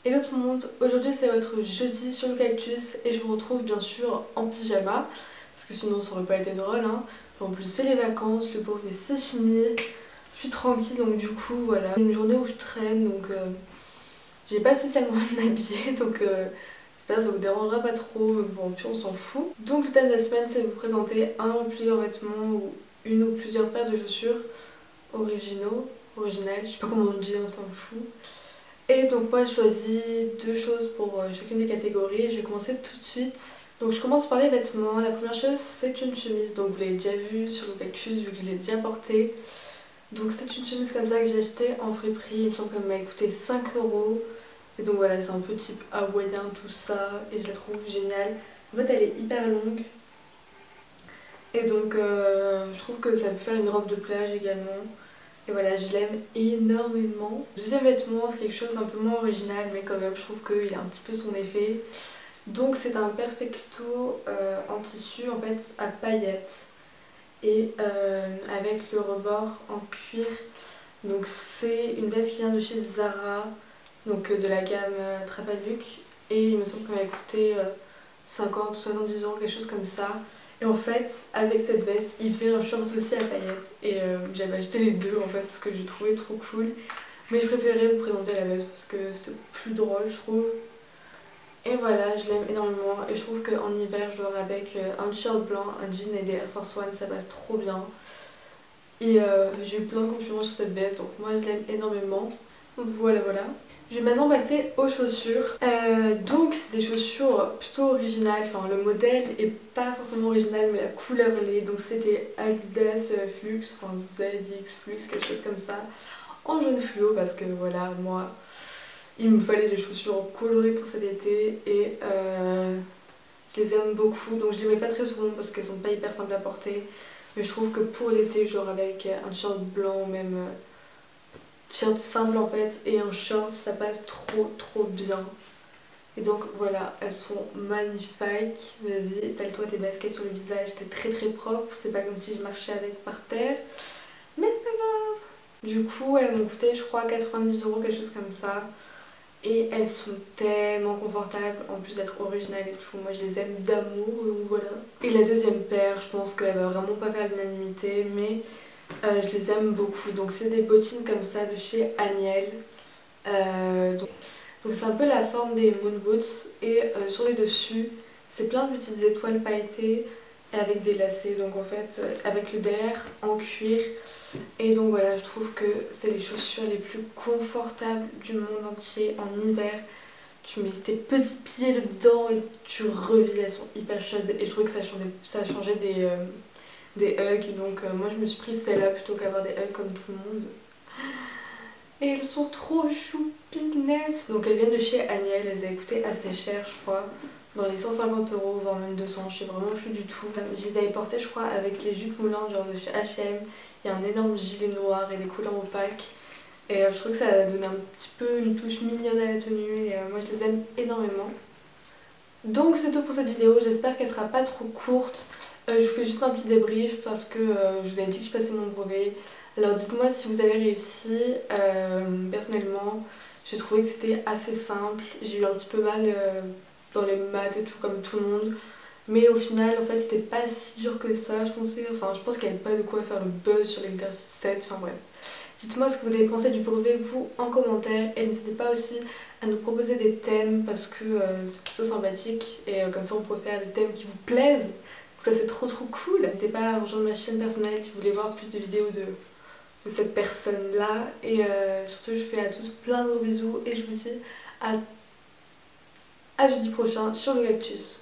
Hello tout le monde, aujourd'hui c'est votre jeudi sur le cactus et je vous retrouve bien sûr en pyjama parce que sinon ça aurait pas été drôle hein. En plus c'est les vacances, le brevet c'est fini, je suis tranquille donc du coup voilà, une journée où je traîne donc j'ai pas spécialement envie de m'habiller donc j'espère que ça vous dérangera pas trop, mais bon puis on s'en fout. Donc le thème de la semaine c'est de vous présenter un ou plusieurs vêtements ou une ou plusieurs paires de chaussures originales, je sais pas comment on dit, on s'en fout. Et donc moi j'ai choisi deux choses pour chacune des catégories, je vais commencer tout de suite. Donc je commence par les vêtements, la première chose c'est une chemise, donc vous l'avez déjà vu sur le cactus vu que je l'ai déjà portée. Donc c'est une chemise comme ça que j'ai achetée en friperie, il me semble qu'elle m'a coûté 5 €. Et donc voilà, c'est un peu type hawaïen tout ça et je la trouve géniale. En fait elle est hyper longue et donc je trouve que ça peut faire une robe de plage également. Et voilà, je l'aime énormément. Deuxième vêtement, c'est quelque chose d'un peu moins original, mais quand même, je trouve qu'il a un petit peu son effet. Donc c'est un perfecto en tissu, en fait, à paillettes. Et avec le rebord en cuir. Donc c'est une veste qui vient de chez Zara, donc de la gamme Trafaluc. Et il me semble qu'elle m'a coûté 50 ou 70 €, quelque chose comme ça. Et en fait, avec cette veste, il faisait un short aussi à paillettes. Et j'avais acheté les deux en fait parce que je trouvais trop cool. Mais je préférais vous présenter la veste parce que c'était plus drôle, je trouve. Et voilà, je l'aime énormément. Et je trouve qu'en hiver, je dors avec un t-shirt blanc, un jean et des Air Force One, ça passe trop bien. Et j'ai eu plein de compliments sur cette veste, donc moi je l'aime énormément. Voilà, voilà. Je vais maintenant passer aux chaussures. Donc c'est des chaussures plutôt originales, enfin le modèle est pas forcément original mais la couleur l'est. Donc c'était Adidas Flux, enfin ZX Flux, quelque chose comme ça, en jaune fluo parce que voilà, moi il me fallait des chaussures colorées pour cet été et je les aime beaucoup. Donc je les mets pas très souvent parce qu'elles sont pas hyper simples à porter. Mais je trouve que pour l'été, genre avec un t-shirt blanc ou même t-shirt simple en fait et un short, ça passe trop bien. Et donc voilà, elles sont magnifiques. Vas-y, étale-toi tes baskets sur le visage, c'est très propre. C'est pas comme si je marchais avec par terre. Mais c'est pas grave. Du coup, elles m'ont coûté je crois 90 € quelque chose comme ça. Et elles sont tellement confortables, en plus d'être originales et tout. Moi je les aime d'amour, donc voilà. Et la deuxième paire, je pense qu'elle va vraiment pas faire l'unanimité, mais je les aime beaucoup. Donc c'est des bottines comme ça de chez Agnelle. Donc c'est un peu la forme des moon boots et sur les dessus, c'est plein de petites étoiles pailletées et avec des lacets. Donc en fait, avec le derrière en cuir. Et donc voilà, je trouve que c'est les chaussures les plus confortables du monde entier en hiver. Tu mets tes petits pieds dedans et tu revis, elles sont hyper chaudes. Et je trouvais que ça changeait des Ugg. Donc moi je me suis pris celle-là plutôt qu'avoir des Ugg comme tout le monde. Et elles sont trop choupinesses. Donc elles viennent de chez Agnelle, elles avaient coûté assez cher je crois. Dans les 150 €, voire même 200, je sais vraiment plus du tout. Je les avais portées je crois avec les jupes moulantes genre de chez H&M. Il y a un énorme gilet noir et des couleurs opaques. Et je trouve que ça a donné un petit peu une touche mignonne à la tenue. Et moi je les aime énormément. Donc c'est tout pour cette vidéo, j'espère qu'elle sera pas trop courte. Je vous fais juste un petit débrief parce que je vous avais dit que je passais mon brevet. Alors dites-moi si vous avez réussi. Personnellement, j'ai trouvé que c'était assez simple. J'ai eu un petit peu mal dans les maths et tout comme tout le monde. Mais au final, en fait, c'était pas si dur que ça, je pensais. Enfin, je pense qu'il n'y avait pas de quoi faire le buzz sur l'exercice 7. Enfin bref. Dites-moi ce que vous avez pensé du brevet, vous, en commentaire. Et n'hésitez pas aussi à nous proposer des thèmes parce que c'est plutôt sympathique. Et comme ça, on pourrait faire des thèmes qui vous plaisent. Donc ça, c'est trop cool. N'hésitez pas à rejoindre ma chaîne personnelle si vous voulez voir plus de vidéos de cette personne-là. Et sur ce, je fais à tous plein de gros bisous. Et je vous dis à jeudi prochain sur le cactus.